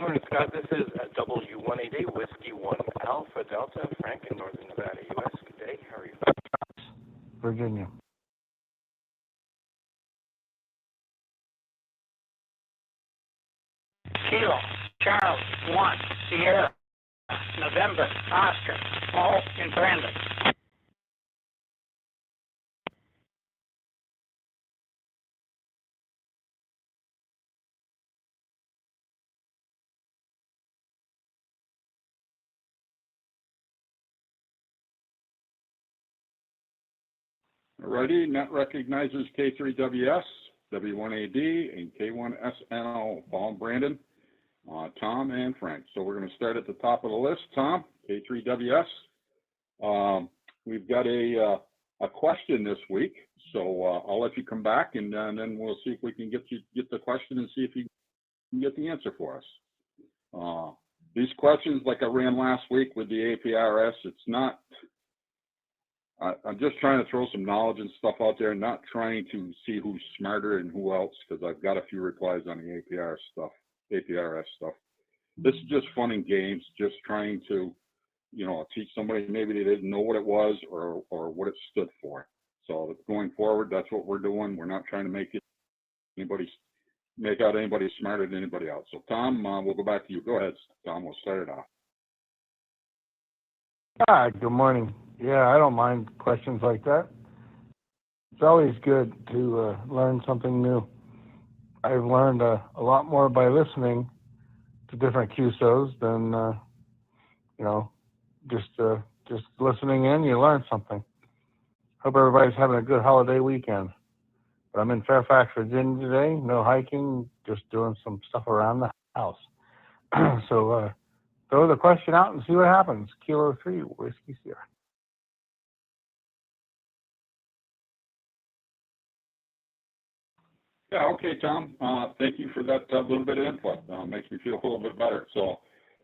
Morning, Scott. This is W1AD, Whiskey 1 Alpha Delta, Frank in Northern Nevada, U.S. Good day. How are you? Virginia. Kilo, Charles, 1, Sierra, November, Oscar, Paul, and Brandon. Alrighty, net recognizes K3WS, W1AD, and K1SNO, Paul, Brandon, Tom, and Frank. So we're going to start at the top of the list. Tom, K3WS. We've got a question this week, so I'll let you come back, and then we'll see if we can get the question and see if you can get the answer for us. These questions, like I ran last week with the APRS, it's not. I'm just trying to throw some knowledge and stuff out there, not trying to see who's smarter and who else, because I've got a few replies on the APRS stuff. This is just fun and games, just trying to, teach somebody maybe they didn't know what it was or what it stood for. So going forward, that's what we're doing. We're not trying to make out anybody smarter than anybody else. So Tom, we'll go back to you. Go ahead, Tom. We'll start it off. Good morning. Yeah, I don't mind questions like that. It's always good to learn something new. I've learned a lot more by listening to different QSOs than, just listening in, you learn something. Hope everybody's having a good holiday weekend. But I'm in Fairfax, Virginia today. No hiking, just doing some stuff around the house. So throw the question out and see what happens. Kilo 3, Whiskey Sierra. Yeah, okay, Tom. Thank you for that little bit of input. Makes me feel a little bit better. So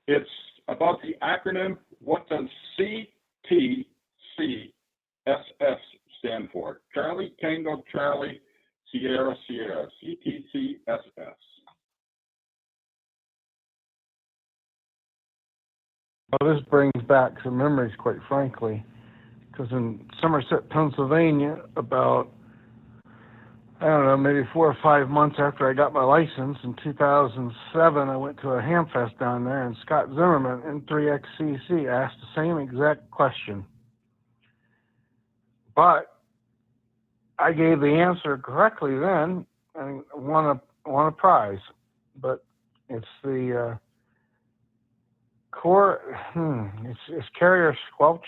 it's about the acronym. What does CTCSS stand for? Charlie, Tango, Charlie, Sierra, Sierra. CTCSS. Well, this brings back some memories, quite frankly, because in Somerset, Pennsylvania, about maybe 4 or 5 months after I got my license in 2007, I went to a Hamfest down there, and Scott Zimmerman in 3XCC asked the same exact question. But I gave the answer correctly then and won a prize. But it's the it's carrier squelch,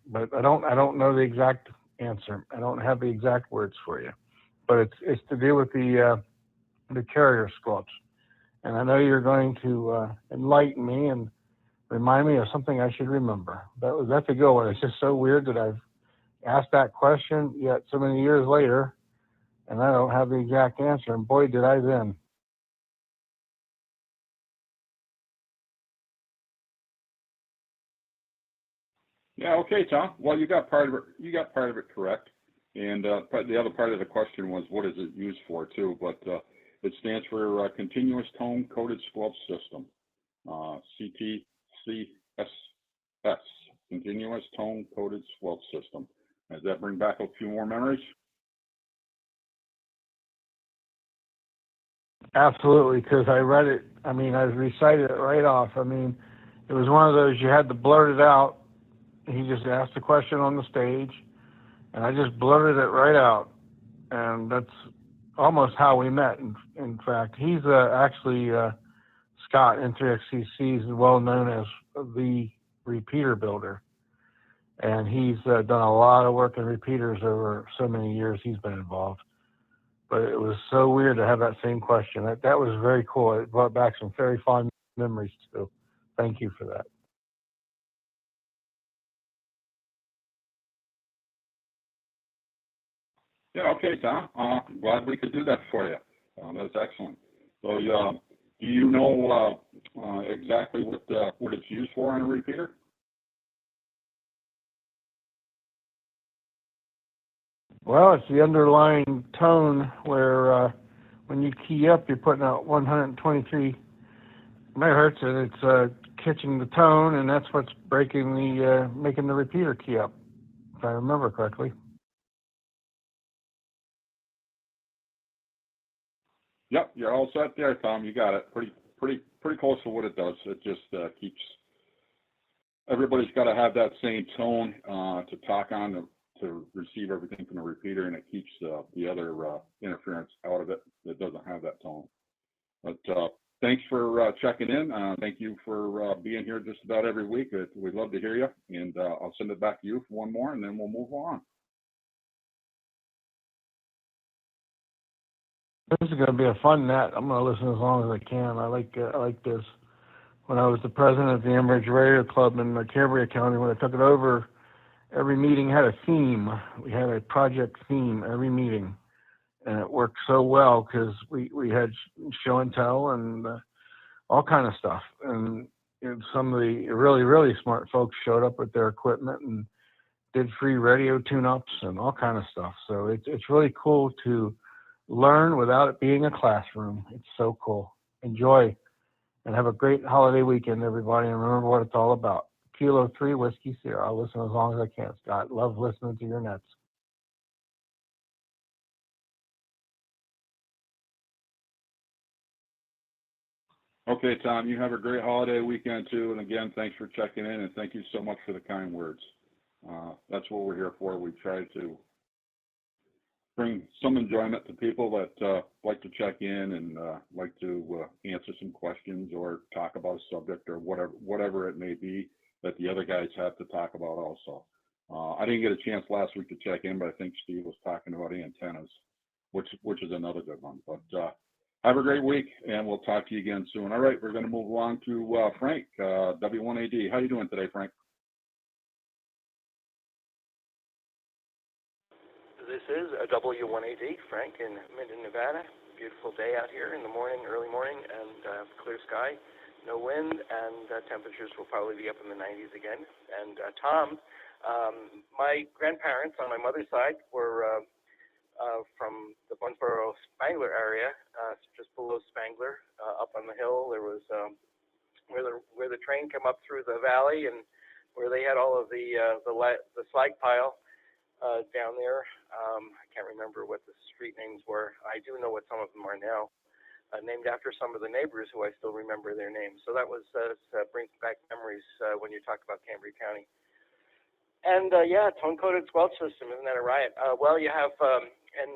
but I don't know the exact answer. I don't have the exact words for you. But it's to do with the carrier squelch. And I know you're going to enlighten me and remind me of something I should remember. That's a good one. It's just so weird that I've asked that question yet so many years later, and I don't have the exact answer. And boy, did I then. Yeah, okay, Tom. Well, you got part of it correct. And the other part of the question was, what is it used for, too? But it stands for Continuous Tone Coded Squelch System, CTCSS, Continuous Tone Coded Squelch System. Does that bring back a few more memories? Absolutely, because I read it. I recited it right off. It was one of those you had to blurt it out. He just asked a question on the stage, and I just blurted it right out. And that's almost how we met. In fact, he's actually Scott in 3XCC is well known as the repeater builder. And he's done a lot of work in repeaters over so many years he's been involved. But it was so weird to have that same question. That was very cool. It brought back some very fond memories, too. Thank you for that. Yeah, okay, Tom. Glad we could do that for you. That's excellent. So, do you know exactly what it's used for on a repeater? Well, it's the underlying tone where when you key up, you're putting out 123 That hurts, and it's catching the tone, and that's what's breaking the making the repeater key up, if I remember correctly. Yep, you're all set there, Tom. You got it. Pretty close to what it does. It just keeps, everybody's got to have that same tone to talk on to receive everything from the repeater, and it keeps the other interference out of it that doesn't have that tone. But thanks for checking in. Thank you for being here just about every week. We'd love to hear you, and I'll send it back to you for one more, and then we'll move on. This is going to be a fun net. I'm going to listen as long as I can. I like this. When I was the president of the Emerge Radio Club in Cambria County, when I took it over, every meeting had a theme. We had a project theme every meeting, and it worked so well because we had show and tell and all kind of stuff. And some of the really smart folks showed up with their equipment and did free radio tune-ups and all kind of stuff. So it's really cool to learn without it being a classroom. It's so cool. Enjoy and have a great holiday weekend, everybody. And remember what it's all about. Kilo 3 Whiskey Sierra. I'll listen as long as I can, Scott. Love listening to your nets. Okay, Tom, you have a great holiday weekend too. And again, thanks for checking in, and thank you so much for the kind words. That's what we're here for. We try to bring some enjoyment to people that like to check in and like to answer some questions or talk about a subject or whatever it may be that the other guys have to talk about also. I didn't get a chance last week to check in, but I think Steve was talking about antennas, which is another good one. But have a great week, and we'll talk to you again soon. All right, we're going to move along to Frank, W1AD. How you doing today, Frank? This is a W1AD, Frank in Minden, Nevada. Beautiful day out here in the morning, early morning, and clear sky, no wind, and temperatures will probably be up in the 90s again. And Tom, my grandparents on my mother's side were from the Bunsboro Spangler area, just below Spangler, up on the hill. There was where the train came up through the valley, and where they had all of the slag pile. Down there, I can't remember what the street names were. I do know what some of them are now, named after some of the neighbors who I still remember their names. So that was brings back memories when you talk about Cambria County. And yeah, tone-coded squelch system, isn't that a riot? Well, you have, and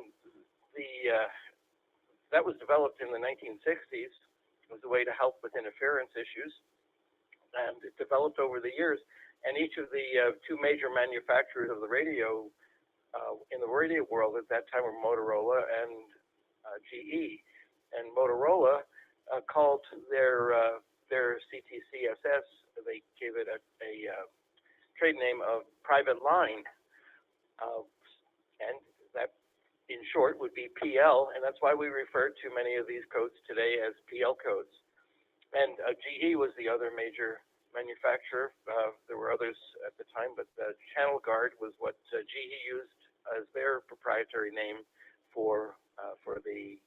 that was developed in the 1960s. It was a way to help with interference issues, and it developed over the years. And each of the two major manufacturers of the radio in the radio world at that time were Motorola and GE. And Motorola called their CTCSS, they gave it a trade name of private line, and that in short would be PL, and that's why we refer to many of these codes today as PL codes. And GE was the other major manufacturer. There were others at the time, but Channel Guard was what GE used as their proprietary name for the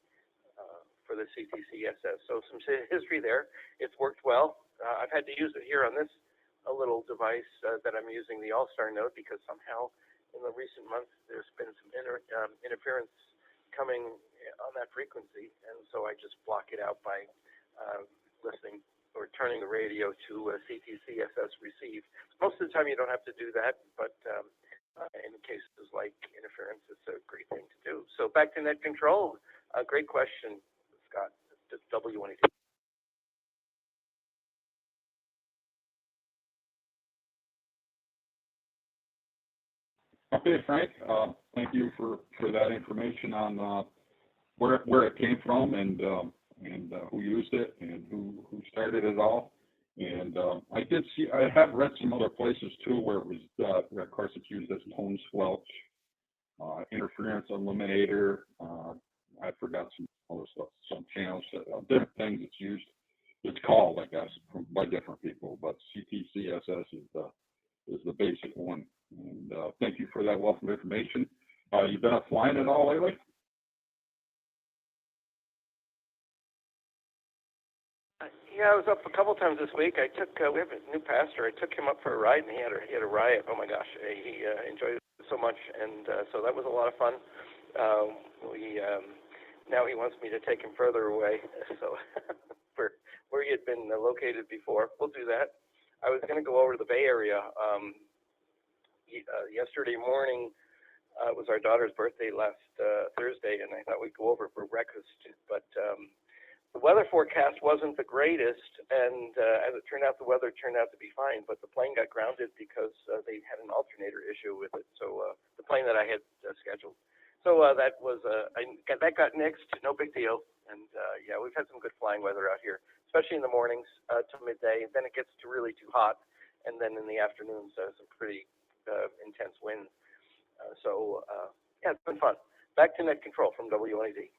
CTCSS. So some history there. It's worked well. I've had to use it here on this little device that I'm using, the All-Star Note, because somehow in the recent months there's been some interference coming on that frequency, and so I just block it out by listening or turning the radio to CTCSS receive. Most of the time you don't have to do that, but in cases like interference, it's a great thing to do. So back to net control. Great question, Scott. W1AD. Okay, Frank. Thank you for that information on where it came from and who used it and who started it all. And I have read some other places too where it was, of course, it's used as tone squelch, interference eliminator. I forgot some other stuff, some channels, different things it's used. It's called, I guess, by different people, but CTCSS is the basic one. And thank you for that wealth of information. You've been up flying at all lately? Yeah, I was up a couple times this week. I took we have a new pastor. I took him up for a ride, and he had a riot. Oh my gosh, he enjoyed it so much, and so that was a lot of fun. We now he wants me to take him further away, so where he had been located before. We'll do that. I was going to go over to the Bay Area. Yesterday morning was our daughter's birthday last Thursday, and I thought we'd go over for breakfast, but the weather forecast wasn't the greatest, and as it turned out, the weather turned out to be fine, but the plane got grounded because they had an alternator issue with it, so the plane that I had scheduled. So that got nixed, no big deal, and yeah, we've had some good flying weather out here, especially in the mornings to midday, then it gets to really too hot, and then in the afternoons, some pretty intense winds. Yeah, it's been fun. Back to net control from WWARG.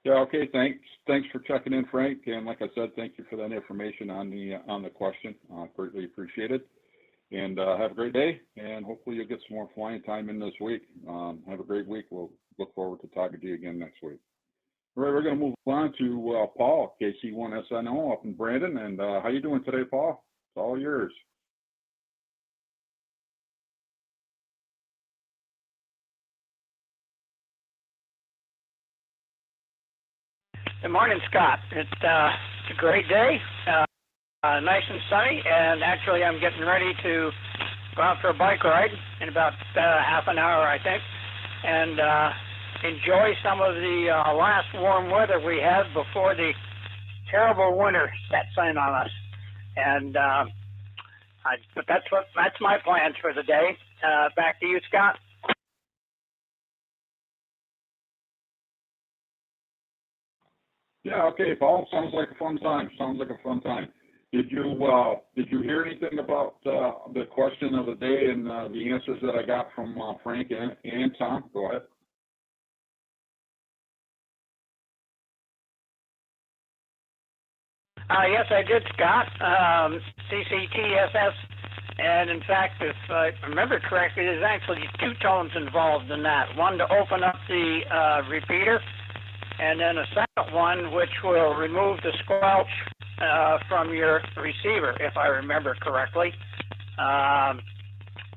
Yeah, okay, thanks for checking in, Frank. And like I said, thank you for that information on the question. Greatly appreciated. And have a great day, and hopefully you'll get some more flying time in this week. Have a great week. We'll look forward to talking to you again next week. All right, we're going to move on to Paul, KC1SNO up in Brandon. And how you doing today, Paul? It's all yours. Good morning, Scott. It's a great day, nice and sunny, and actually I'm getting ready to go out for a bike ride in about half an hour, I think, and enjoy some of the last warm weather we had before the terrible winter sets in on us. And but that's my plans for the day. Back to you, Scott. Yeah, okay, Paul. Sounds like a fun time. Did you hear anything about the question of the day and the answers that I got from Frank and Tom? Go ahead. Yes, I did, Scott. CCTSS, and in fact, if I remember correctly, there's actually two tones involved in that. One to open up the repeater, and then a second one which will remove the squelch from your receiver, if I remember correctly.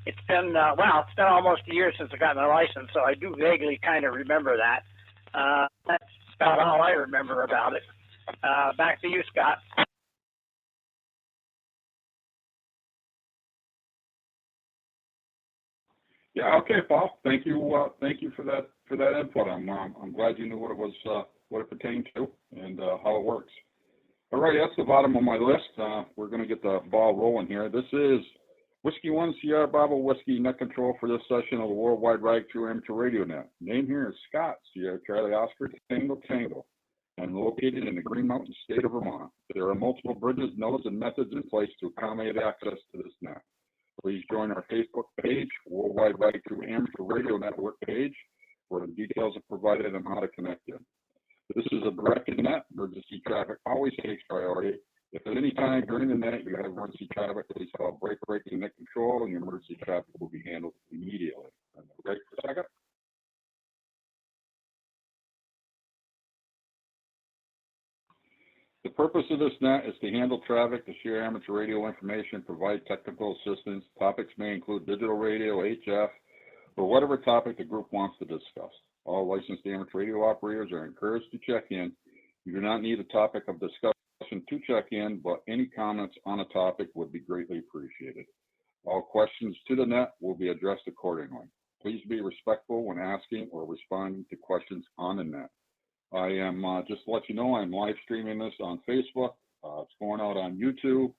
It's been almost a year since I got my license, so I do vaguely kind of remember that. That's about all I remember about it. Back to you, Scott. Yeah, okay, Paul. Thank you for that input. I'm glad you knew what it was, what it pertained to, and how it works. All right, that's the bottom of my list. We're going to get the ball rolling here. This is Whiskey 1 Sierra Bravo Whiskey net control for this session of the Worldwide Ragchew Amateur Radio Net. Name here is Scott Sierra Charlie Oscar Tango, and located in the Green Mountain state of Vermont. There are multiple bridges, nodes, and methods in place to accommodate access to this net. Please join our Facebook page, Worldwide Ragchew Amateur Radio Network page, where the details are provided on how to connect in. This is a directed net. Emergency traffic always takes priority. If at any time during the net you have emergency traffic, please call breaking net control, and your emergency traffic will be handled immediately. Break for a second. The purpose of this net is to handle traffic, to share amateur radio information, provide technical assistance. Topics may include digital radio, HF, or whatever topic the group wants to discuss. All licensed amateur radio operators are encouraged to check in. You do not need a topic of discussion to check in, but any comments on a topic would be greatly appreciated. All questions to the net will be addressed accordingly. Please be respectful when asking or responding to questions on the net. I am, just to let you know, I'm live streaming this on Facebook. It's going out on YouTube.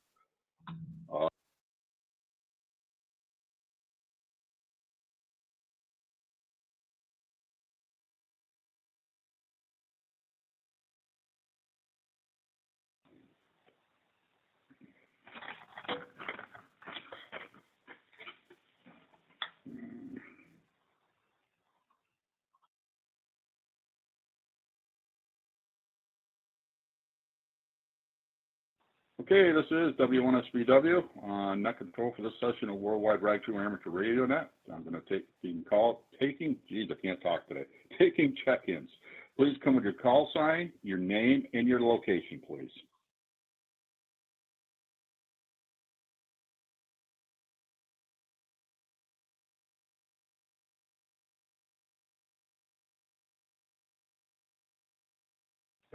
Okay, this is W1SBW, net control for this session of Worldwide Ragchew Amateur Radio Net. I'm going to taking check-ins. Please come with your call sign, your name, and your location, please.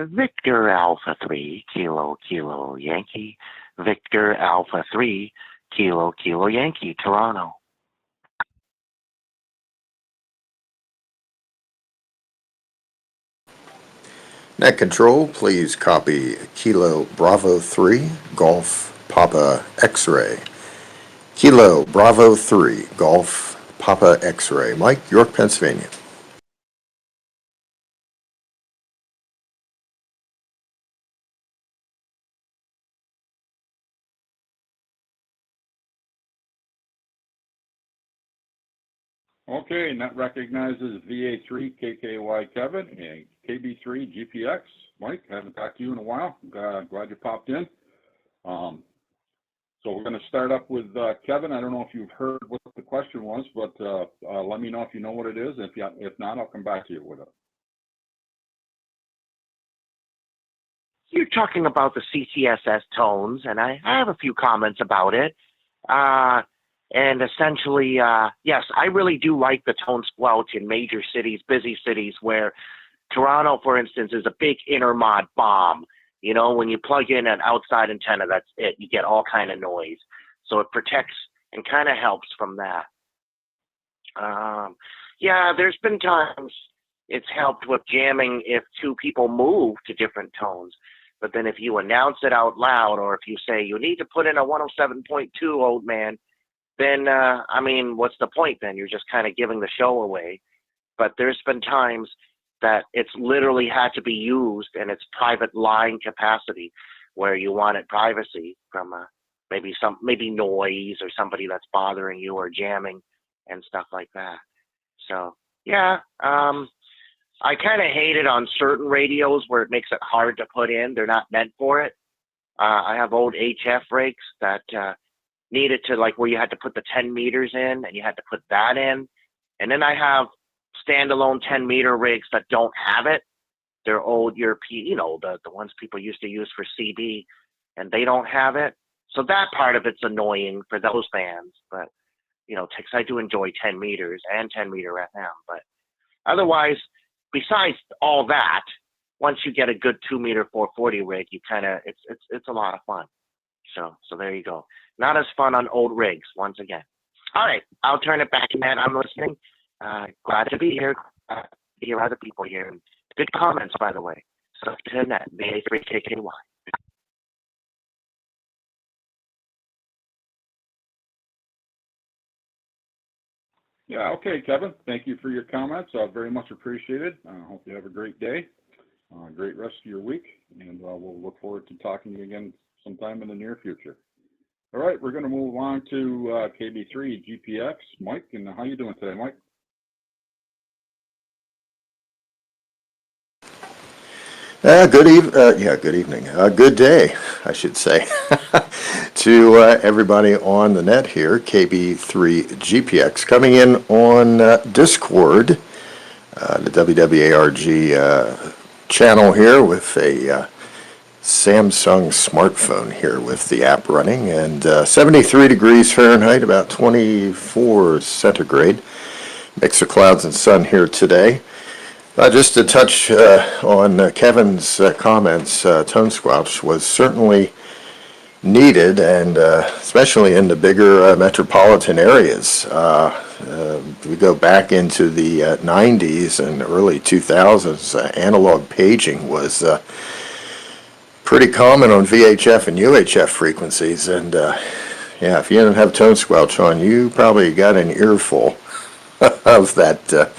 Victor Alpha 3, Kilo, Kilo, Yankee. Victor Alpha 3, Kilo, Kilo, Yankee, Toronto. Net control, please copy Kilo Bravo 3, Golf Papa X-ray. Kilo Bravo 3, Golf Papa X-ray. Mike, York, Pennsylvania. Okay, net recognizes VA3 KKY Kevin and KB3 GPX. Mike, haven't talked to you in a while. Glad you popped in. So we're going to start up with Kevin. I don't know if you've heard what the question was, but let me know if you know what it is. If not, I'll come back to you with it. You're talking about the CCSS tones, and I have a few comments about it. And essentially, yes, I really do like the tone squelch in major cities, busy cities, where Toronto, for instance, is a big intermod bomb. You know, when you plug in an outside antenna, that's it. You get all kind of noise. So it protects and kind of helps from that. Yeah, there's been times it's helped with jamming if two people move to different tones. But then if you announce it out loud, or if you say, you need to put in a 107.2, old man, then, I mean, what's the point then? You're just kind of giving the show away. But there's been times that it's literally had to be used in its private line capacity, where you wanted privacy from maybe noise or somebody that's bothering you or jamming and stuff like that. So, yeah, I kind of hate it on certain radios where it makes it hard to put in. They're not meant for it. I have old HF rigs that needed to, like, where you had to put the 10 meters in, and you had to put that in. And then I have standalone 10-meter rigs that don't have it. They're old European, you know, the ones people used to use for CB, and they don't have it. So that part of it's annoying for those bands. But, you know, I do enjoy 10 meters and 10-meter FM. But otherwise, besides all that, once you get a good 2-meter 440 rig, you kind of, it's a lot of fun. So there you go. Not as fun on old rigs, once again. All right, I'll turn it back to Matt. I'm listening. Glad to be here. To hear other people here. And good comments, by the way. So to that, VA3KKY. Yeah, okay, Kevin. Thank you for your comments. Very much appreciated. I hope you have a great day, great rest of your week, and we'll look forward to talking to you again sometime in the near future. All right, we're going to move on to KB3 GPX. Mike, and how you doing today, Mike? Good evening. Good day, I should say, to everybody on the net here. KB3 GPX coming in on Discord, the WWARG channel here with a Samsung smartphone here with the app running, and 73 degrees Fahrenheit, about 24 centigrade. Mix of clouds and sun here today. Just to touch on Kevin's comments, tone squelch was certainly needed, and especially in the bigger metropolitan areas. We go back into the 90s and early 2000s, analog paging was pretty common on VHF and UHF frequencies, and yeah, if you didn't have tone squelch on, you probably got an earful of that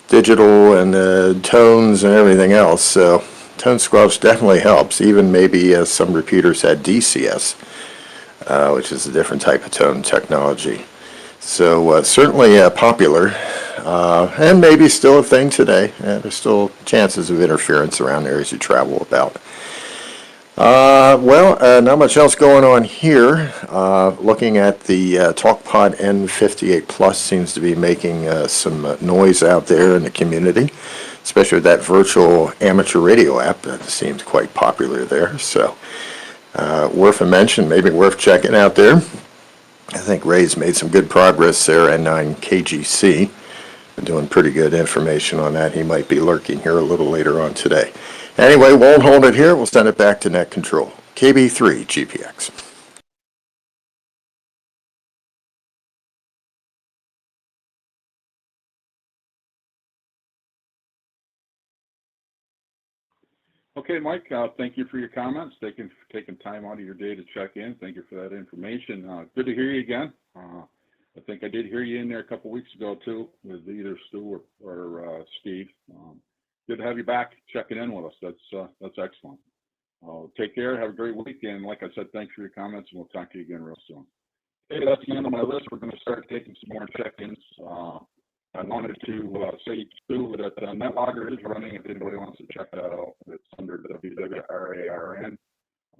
digital and tones and everything else. So tone squelch definitely helps. Even maybe some repeaters had DCS, which is a different type of tone technology. So certainly popular, and maybe still a thing today. There's still chances of interference around areas you travel about. Not much else going on here. Looking at the TalkPod N58 Plus seems to be making some noise out there in the community, especially with that virtual amateur radio app that seems quite popular there. So, worth a mention, maybe worth checking out there. I think Ray's made some good progress there at 9KGC. Doing pretty good information on that. He might be lurking here a little later on today. Anyway, won't hold it here. We'll send it back to Net Control. KB3 GPX. Okay, Mike, thank you for your comments, taking time out of your day to check in. Thank you for that information. Good to hear you again. I think I did hear you in there a couple weeks ago, too, with either Stu or Steve. Good to have you back checking in with us. That's excellent. Take care. Have a great week. And like I said, thanks for your comments, and we'll talk to you again real soon. Okay, that's the end of my list. We're going to start taking some more check-ins. I wanted to say, too, that NetLogger is running. If anybody wants to check that out, it's under WWARG.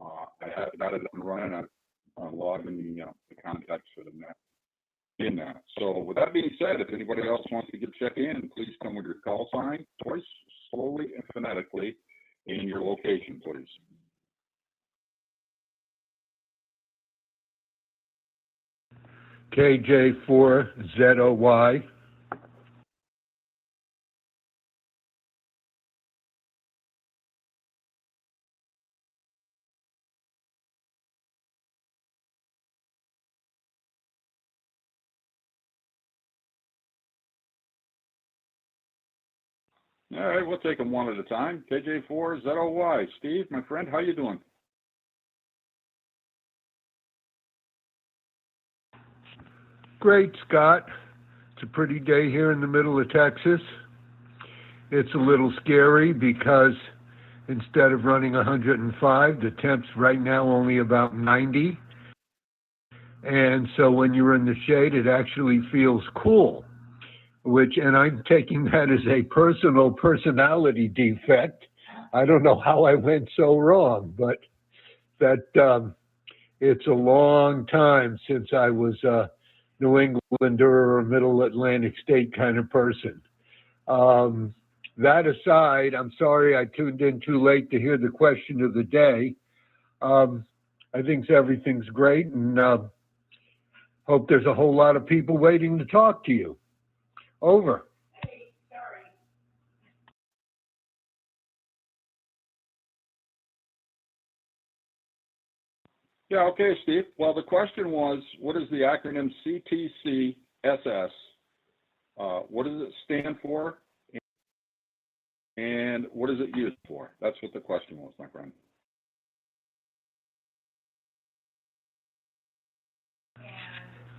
I have got it up and running. I'm logging the contacts for the net in that. So with that being said, if anybody else wants to get check in, please come with your call sign, twice, slowly and phonetically, and your location, please. KJ4ZOY. All right, we'll take them one at a time. KJ4ZOY. Steve, my friend, how you doing? Great, Scott. It's a pretty day here in the middle of Texas. It's a little scary because instead of running 105, the temp's right now only about 90. And so when you're in the shade, it actually feels cool, and I'm taking that as a personal personality defect. I don't know how I went so wrong, but that it's a long time since I was a New Englander or Middle Atlantic state kind of person. That aside, I'm sorry I tuned in too late to hear the question of the day. I think everything's great, and hope there's a whole lot of people waiting to talk to you. Over. Yeah, okay, Steve. Well, the question was, what is the acronym CTCSS? What does it stand for? And what is it used for? That's what the question was, my friend.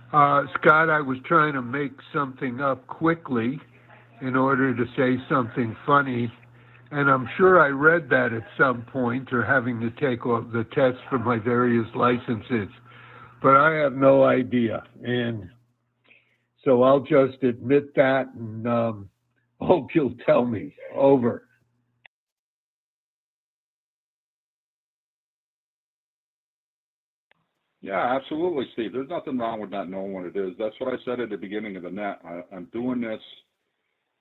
Scott, I was trying to make something up quickly in order to say something funny, and I'm sure I read that at some point, or having to take the test for my various licenses, but I have no idea, and so I'll just admit that, and hope you'll tell me. Over. Yeah, absolutely, Steve. There's nothing wrong with not knowing what it is. That's what I said at the beginning of the net. I'm doing this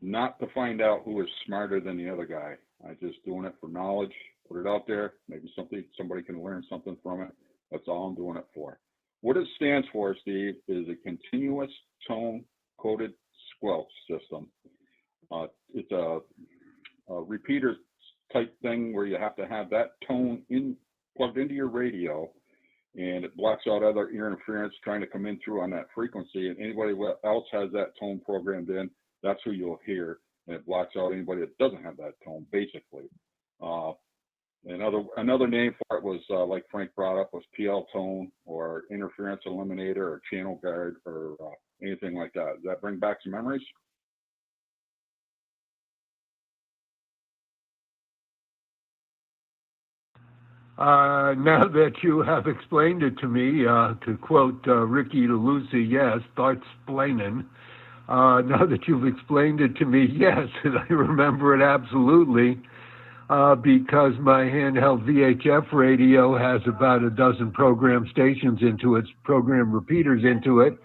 not to find out who is smarter than the other guy. I'm just doing it for knowledge, put it out there. Maybe somebody can learn something from it. That's all I'm doing it for. What it stands for, Steve, is a continuous tone coded squelch system. It's a repeater type thing where you have to have that tone plugged into your radio, and it blocks out other interference trying to come in through on that frequency. And anybody else has that tone programmed in, that's who you'll hear. And it blocks out anybody that doesn't have that tone, basically. Another name for it was, like Frank brought up, was PL tone or interference eliminator or channel guard or anything like that. Does that bring back some memories? Now that you have explained it to me, to quote Ricky DeLucy, yes, start splaining. Now that you've explained it to me, yes, and I remember it absolutely. because my handheld VHF radio has about a dozen program stations into it, program repeaters into it,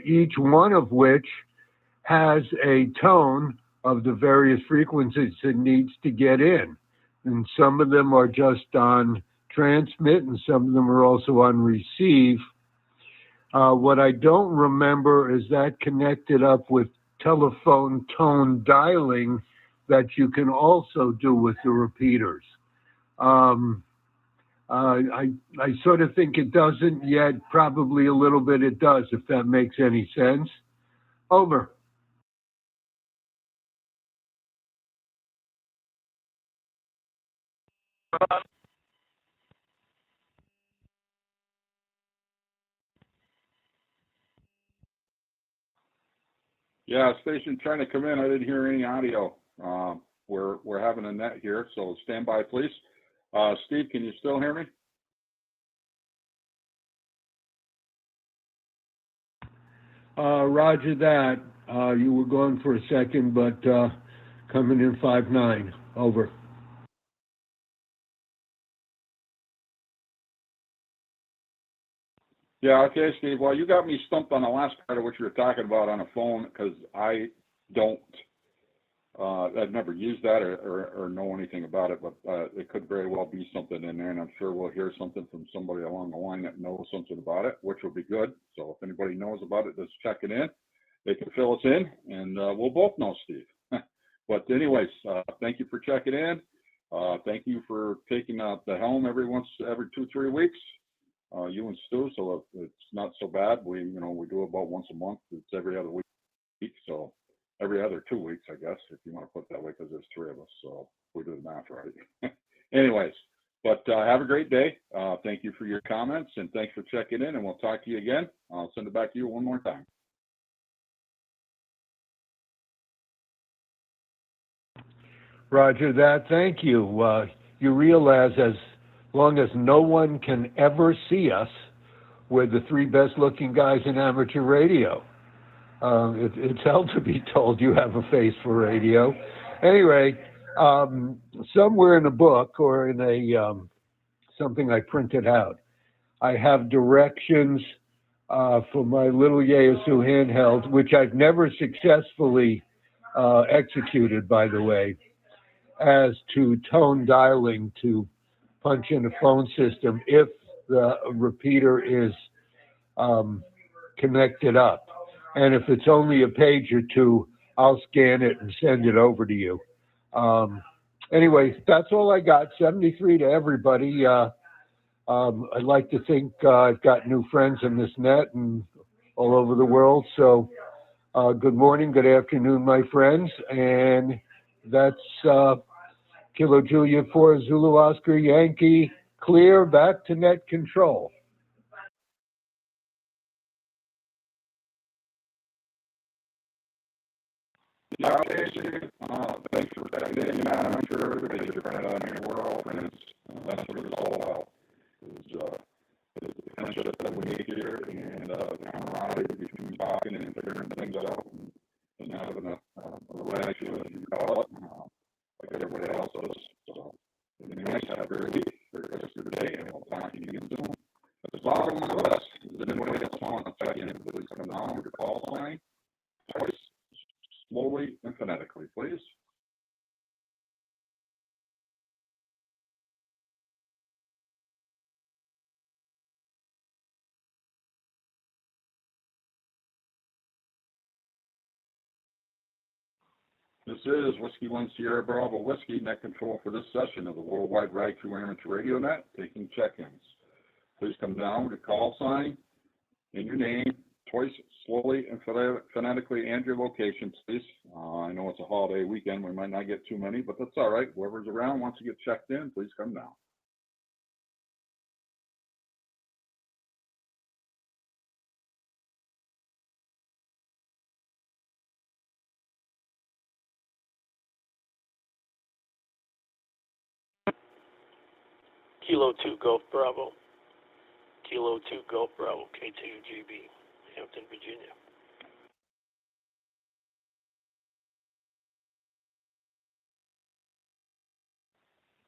each one of which has a tone of the various frequencies it needs to get in. And some of them are just on transmit, and some of them are also on receive. What I don't remember is that connected up with telephone tone dialing that you can also do with the repeaters. Um, I sort of think it doesn't yet, probably a little bit it does, if that makes any sense. Over. Yeah, station trying to come in. I didn't hear any audio. We're having a net here, so stand by, please. Steve, can you still hear me? Roger that. You were gone for a second, but coming in 5-9. Over. Yeah, okay, Steve. Well, you got me stumped on the last part of what you were talking about on the phone because I don't, I've never used that or know anything about it, but it could very well be something in there, and I'm sure we'll hear something from somebody along the line that knows something about it, which will be good. So if anybody knows about it, just check it in. They can fill us in, and we'll both know, Steve. But anyways, thank you for checking in. Thank you for taking the helm every 2-3 weeks. You and Stu, so it's not so bad. We do about once a month. It's every other week, so every other 2 weeks, I guess, if you want to put it that way, because there's 3 of us, so we do the math right. Anyways, but have a great day. Thank you for your comments, and thanks for checking in, and we'll talk to you again. I'll send it back to you one more time. Roger that. Thank you. You realize as long as no one can ever see us, we're the 3 best looking guys in amateur radio. It's hell to be told you have a face for radio. Anyway, somewhere in a book or in a something I printed out, I have directions for my little Yaesu handheld, which I've never successfully executed, by the way, as to tone dialing to punch in a phone system if the repeater is connected up. And if it's only a page or 2, I'll scan it and send it over to you. Anyway, that's all I got. 73 to everybody. I'd like to think I've got new friends in this net and all over the world. So good morning, good afternoon, my friends. And that's Kilo Juliet 4 Zulu Oscar Yankee, clear, back to net control. Yeah, okay, Steve. Thanks for checking in. I'm sure everybody's your friend on here. We're all friends. That's what it's all about. It's the friendship that we need here, and camaraderie between talking and figuring things out, and having a Ragchew, as you call it, like everybody else does. So, anyways, have a great week, great rest of the day, and we'll talk to you again soon. That's the bottom of the list. Is anybody else want to check in? Please come down with your call sign. Twice, slowly and phonetically, please. This is Whiskey 1 Sierra Bravo Whiskey, net control for this session of the Worldwide Ragchew Amateur Radio Net, taking check-ins. Please come down with a call sign and your name, twice, slowly and phonetically, and your location, please. I know it's a holiday weekend. We might not get too many, but that's all right. Whoever's around wants to get checked in, please come down. Kilo 2 Golf Bravo. Kilo 2 Golf Bravo, K2GB, Hampton, Virginia.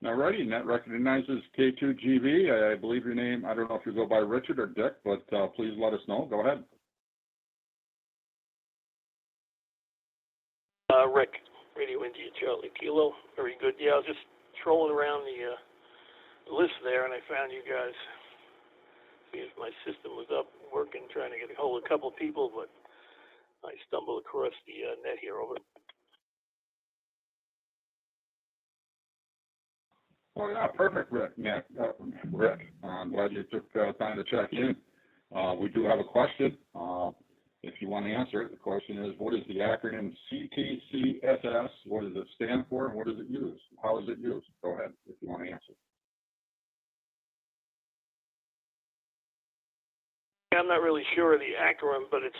All righty, and that recognizes K2GB. I believe your name, I don't know if you go by Richard or Dick, but please let us know. Go ahead. Rick, Radio India Charlie Kilo. Very good. Yeah, I was just trolling around the list there, and I found you guys. See if my system was up working, trying to get a hold of a couple of people, but I stumbled across the net here over. Oh, yeah, perfect, Rick. Yeah, Rick, I'm glad you took time to check in. We do have a question. If you want to answer it, the question is, what is the acronym CTCSS? What does it stand for, and what does it use? How is it used? Go ahead, if you want to answer. I'm not really sure of the acronym, but it's,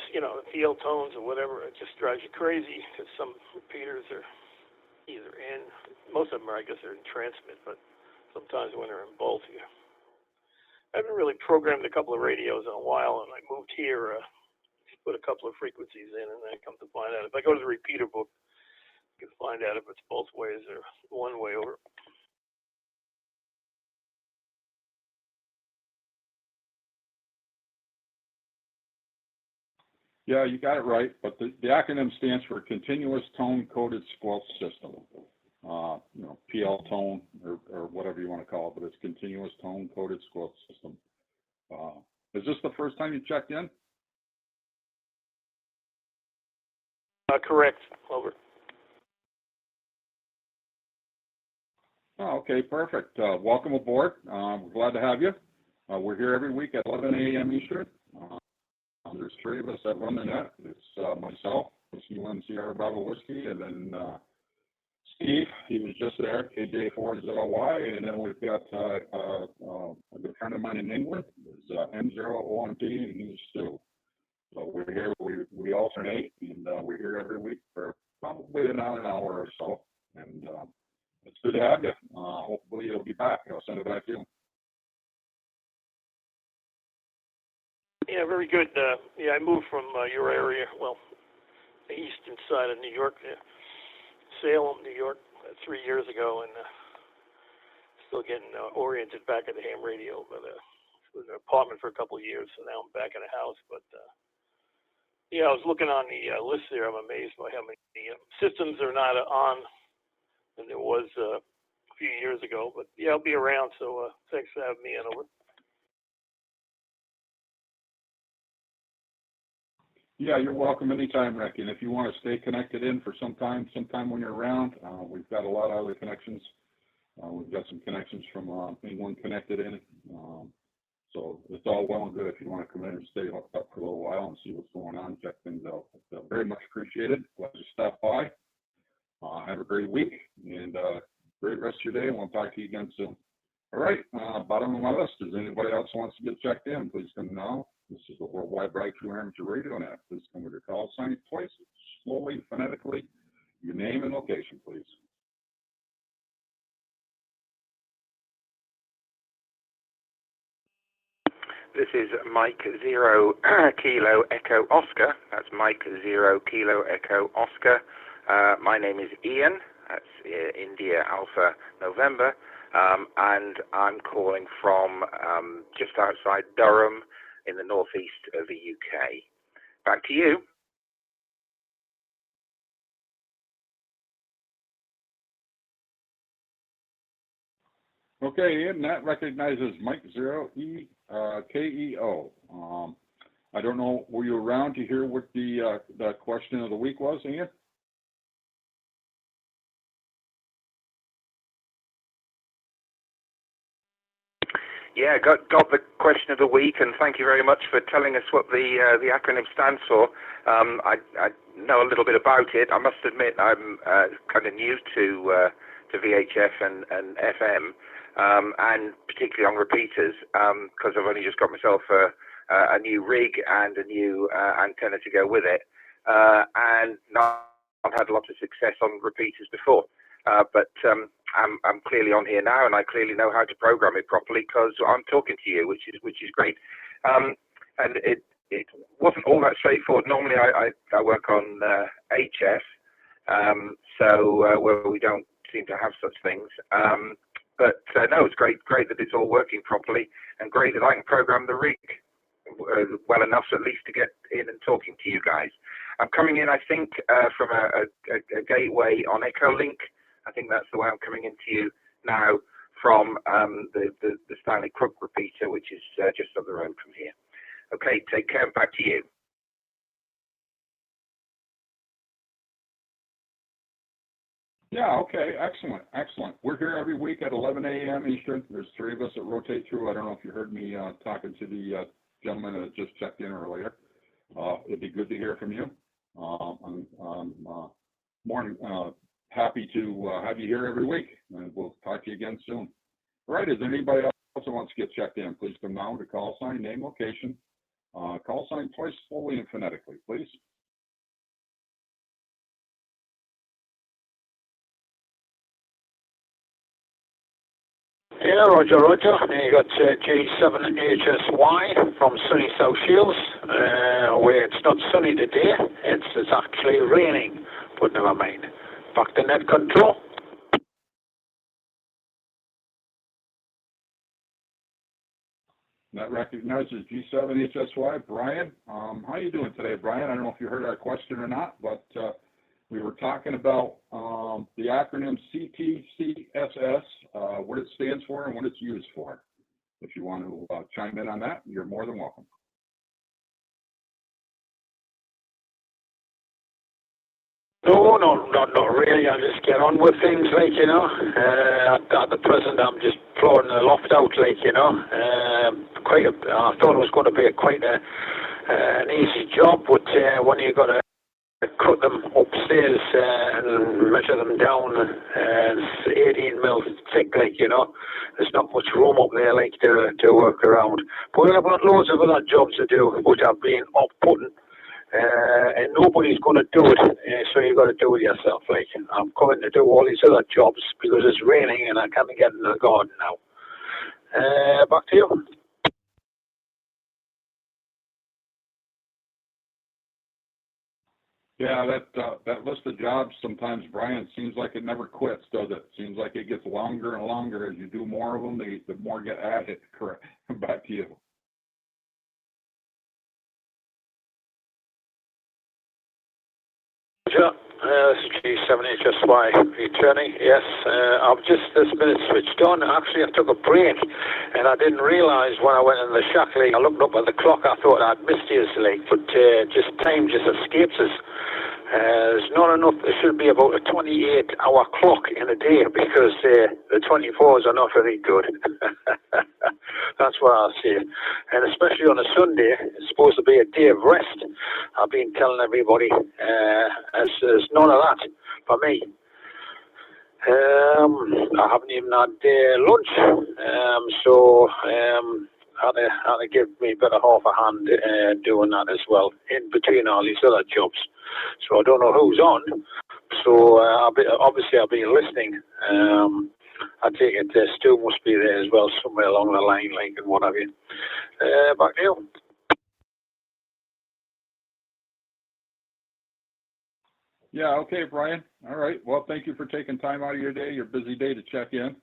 field tones or whatever. It just drives you crazy because some repeaters are either in, most of them are, I guess, they're in transmit, but sometimes when they're in both, I haven't really programmed a couple of radios in a while, and I moved here, put a couple of frequencies in, and I come to find out. If I go to the repeater book, you can find out if it's both ways or one way over. Yeah, you got it right, but the acronym stands for Continuous Tone Coded Squelch System. PL tone or whatever you want to call it, but it's Continuous Tone Coded Squelch System. Is this the first time you checked in? Correct. Over. Oh, okay, perfect. Welcome aboard. We're glad to have you. We're here every week at 11 a.m. Eastern. There's three of us that run the net. It's myself, UNCR Bravo Whiskey, and then Steve, he was just there, KJ40Y, and then we've got a good friend of mine in England, is M0OMT, and he's Stu. So we're here, we alternate, and we're here every week for probably about an hour or so, and it's good to have you. Hopefully you'll be back. I'll send it back to you. Yeah, very good. I moved from your area, well, the eastern side of New York, Salem, New York, 3 years ago, and still getting oriented back at the ham radio. But it was an apartment for a couple of years, so now I'm back in a house. But I was looking on the list there. I'm amazed by how many systems are not on, than there was a few years ago. But I'll be around. So thanks for having me in. Over. Yeah, you're welcome anytime, Rick. And if you want to stay connected in for sometime when you're around, we've got a lot of other connections. We've got some connections from England connected in. So it's all well and good if you want to come in and stay hooked up for a little while and see what's going on, check things out. But, very much appreciated. Glad you stopped by. Have a great week and great rest of your day, and we'll talk to you again soon. All right, bottom of my list, is anybody else wants to get checked in, please come now. This is the Worldwide Ragchew Amateur Radio Net. Please come with your call sign twice, slowly, phonetically, your name and location, please. This is Mike 0 Kilo Echo Oscar. That's Mike 0 Kilo Echo Oscar. My name is Ian. That's India Alpha November. And I'm calling from just outside Durham in the northeast of the UK. Back to you. Okay, Ian, that recognizes Mike 0 KEO. I don't know, were you around to hear what the question of the week was, Ian? Yeah, got the question of the week, and thank you very much for telling us what the acronym stands for. I know a little bit about it. I must admit I'm kind of new to VHF and FM, and particularly on repeaters, because I've only just got myself a new rig and a new antenna to go with it, and I've had lots of success on repeaters before. But I'm clearly on here now, and I clearly know how to program it properly because I'm talking to you, which is great. And it wasn't all that straightforward. Normally, I work on HF, so where we don't seem to have such things. But no, it's great that it's all working properly, and great that I can program the rig well enough at least to get in and talking to you guys. I'm coming in, I think, from a gateway on Echolink. I think that's the way I'm coming into you now from the Stanley Crook repeater, which is just up the road from here. Okay, take care. Back to you. Yeah, okay, excellent. We're here every week at 11 a.m. Eastern. There's three of us that rotate through. I don't know if you heard me talking to the gentleman that just checked in earlier. It'd be good to hear from you. I'm happy to have you here every week, and we'll talk to you again soon. All right, is there anybody else that wants to get checked in? Please come now to call sign, name, location. Call sign twice slowly and phonetically, please. Yeah, Roger. You got G7HSY from sunny South Shields, where it's not sunny today. It's actually raining, but never mind. Back to net control. That recognizes G7HSY. Brian, how are you doing today, Brian? I don't know if you heard our question or not, but we were talking about the acronym CTCSS, what it stands for and what it's used for. If you want to chime in on that, you're more than welcome. No, not really. I just get on with things, like, you know. At the present, I'm just flooring the loft out, like, you know. I thought it was going to be quite an easy job, but when you got to cut them upstairs and measure them down, it's 18 mil thick, like, you know. There's not much room up there, like, to work around. But I've got loads of other jobs to do, which I've been off-putting. And nobody's going to do it, so you've got to do it yourself. Like, I'm coming to do all these other jobs because it's raining and I can't get in the garden now. Back to you. Yeah, that list of jobs sometimes, Brian, seems like it never quits, does it? Seems like it gets longer and longer as you do more of them. The more get added. Correct. Back to you. Sure. This is G7HSY returning. Yes, I've just this minute switched on. Actually, I took a break and I didn't realize when I went in the shack, like, I looked up at the clock, I thought I'd missed you, like, but just time just escapes us. There's not enough. There should be about a 28-hour clock in a day because the 24s are not very good. That's what I'll say. And especially on a Sunday, it's supposed to be a day of rest. I've been telling everybody there's none of that for me. I haven't even had lunch, so had to give me a bit of half a hand doing that as well, in between all these other jobs. So I don't know who's on. So I'll be listening. I take it Stu must be there as well, somewhere along the line, like, and what have you. Back to you. Yeah, okay, Brian. All right. Well, thank you for taking time out of your day, your busy day, to check in.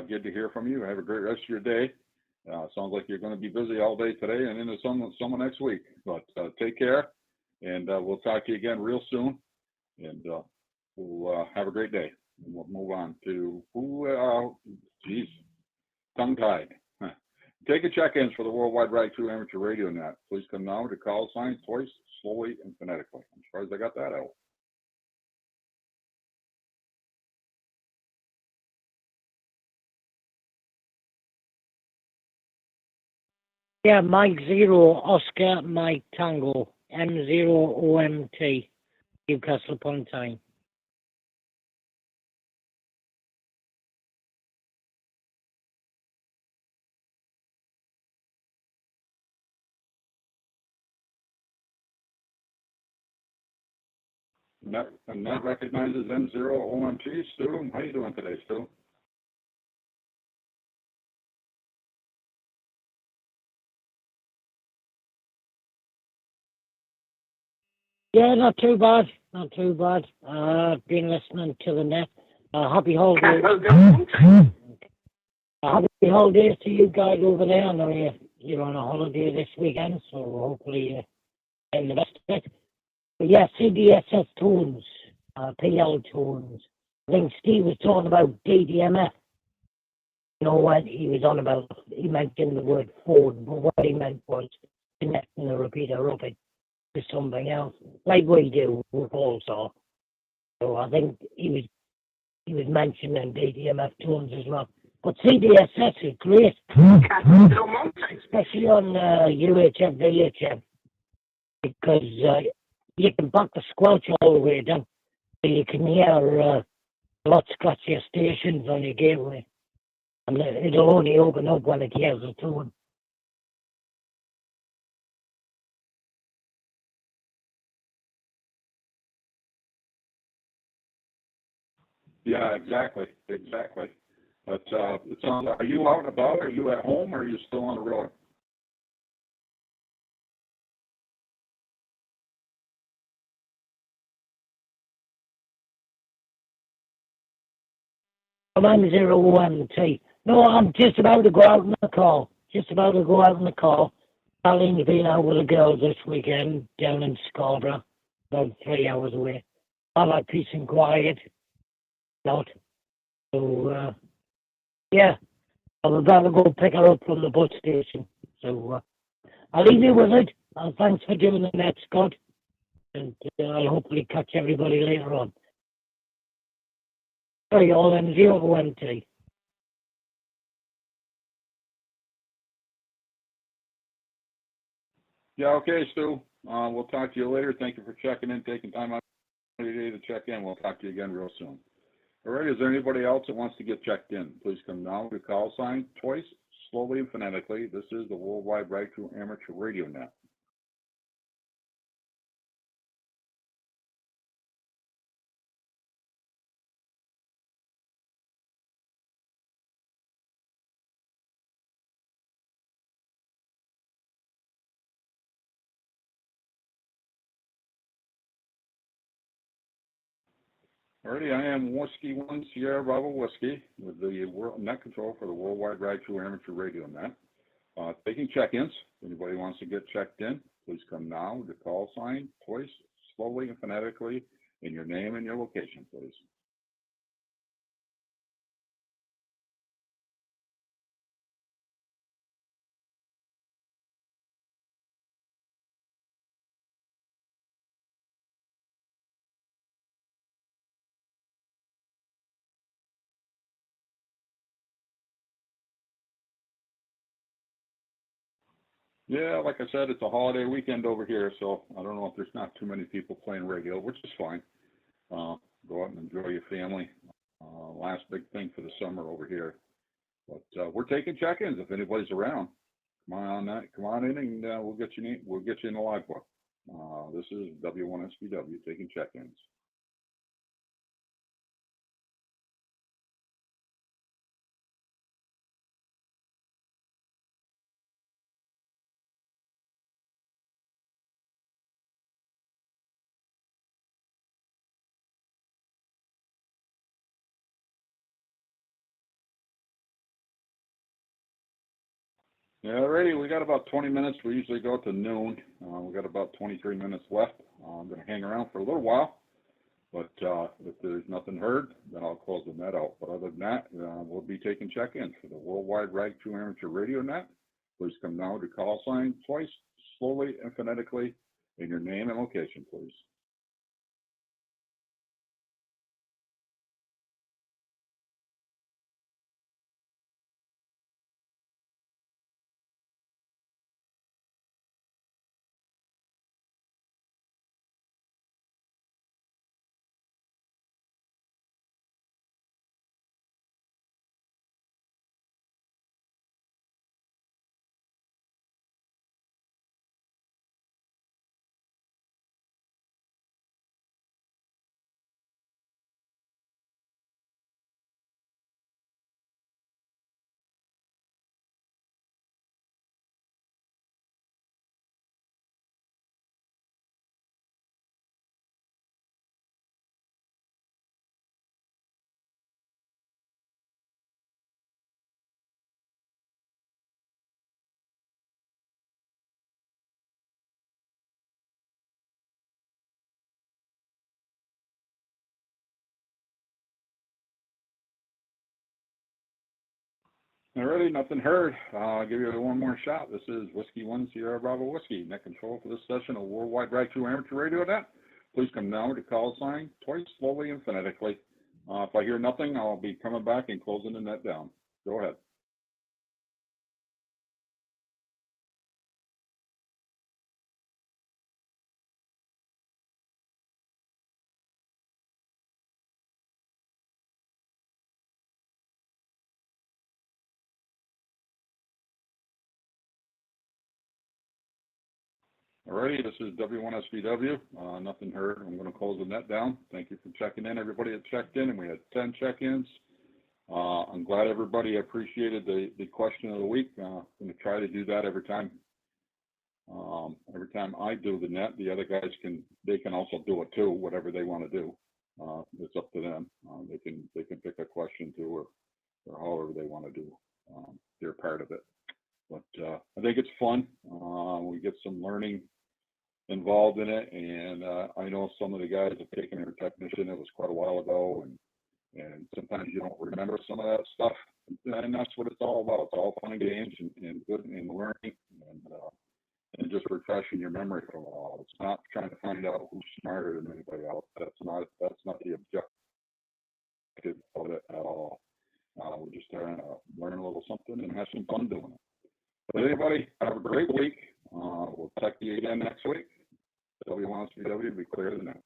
Good to hear from you. Have a great rest of your day. Sounds like you're going to be busy all day today and into some next week. But take care, and we'll talk to you again real soon. And we'll have a great day. And we'll move on to tongue-tied. Take a check-ins for the Worldwide Ragchew Amateur Radio Net. Please come now to call sign twice, slowly and phonetically. I'm surprised I got that out. Yeah, Mike Zero, Oscar, Mike Tango, M0OMT, Newcastle upon Tyne. And that recognizes M0OMT. Stu, how you doing today, Stu? Yeah, not too bad. Been listening to the net. Happy holidays. holidays to you guys over there. I know you're on a holiday this weekend, so hopefully you're getting the best of it. But yeah, CDSS tones, PL tones. I think Steve was talking about DDMF. You know what he was on about? He mentioned the word phone, but what he meant was connecting the repeater up it to something else, like we do with also. So I think he was mentioning DDMF tones as well. But CDSS is great, especially on UHF, VHF, because you can back the squelch all the way down, so you can hear a lot scratchier stations on your gateway, and it'll only open up when it hears the tone. Yeah, exactly. But it sounds like, are you out and about? Are you at home? Or are you still on the road? I'm on 01T. No, I'm just about to go out on the call. Just about to go out on the call. Alan's been out with the girls this weekend down in Scarborough, about 3 hours away. I like peace and quiet, not. So, yeah, I'm about to go pick her up from the bus station. So, I'll leave you with it. Thanks for doing the net, Scott. And I'll hopefully catch everybody later on. Sorry, all in 01T. Yeah, okay, Stu. We'll talk to you later. Thank you for checking in, taking time out of your day to check in. We'll talk to you again real soon. All right, is there anybody else that wants to get checked in? Please come now to call sign twice, slowly and phonetically. This is the Worldwide Ragchew Amateur Radio Net. Alrighty, I am Whiskey 1 Sierra Bravo Whiskey with the net control for the Worldwide Ragchew Amateur Radio Net. Taking check-ins. If anybody wants to get checked in, please come now to call sign twice, slowly and phonetically, in your name and your location, please. Yeah, like I said, it's a holiday weekend over here, so I don't know if there's not too many people playing radio, which is fine. Go out and enjoy your family. Last big thing for the summer over here. But we're taking check-ins if anybody's around. Come on in, and we'll get you in the live book. This is W1SBW taking check-ins. Alrighty, we got about 20 minutes. We usually go to noon. We got about 23 minutes left. I'm going to hang around for a little while, but if there's nothing heard, then I'll close the net out. But other than that, we'll be taking check-ins for the Worldwide Ragchew Amateur Radio Net. Please come now to call sign twice, slowly and phonetically, in your name and location, please. Alrighty, nothing heard. I'll give you one more shot. This is Whiskey 1 Sierra Bravo Whiskey. Net control for this session of Worldwide Ragchew Amateur Radio Net. Please come down with the call sign twice, slowly and phonetically. If I hear nothing, I'll be coming back and closing the net down. Go ahead. Alrighty, this is W1SBW. Nothing heard. I'm going to close the net down. Thank you for checking in. Everybody that checked in, and we had 10 check-ins. I'm glad everybody appreciated the question of the week. I'm going to try to do that every time. Every time I do the net, the other guys can also do it too, whatever they want to do. It's up to them. They can pick a question too, or however they want to do. They're part of it. But I think it's fun. We get some learning involved in it, and I know some of the guys have taken their technician. It was quite a while ago, and sometimes you don't remember some of that stuff, and that's what it's all about. It's all fun and games and good and learning, and just refreshing your memory for a while. It's not trying to find out who's smarter than anybody else. That's not the objective of it at all. We're just trying to learn a little something and have some fun doing it. But anybody, have a great week. We'll talk to you again next week. W1SBW, be clear than that.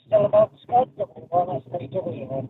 Still about Scott, W1SBW.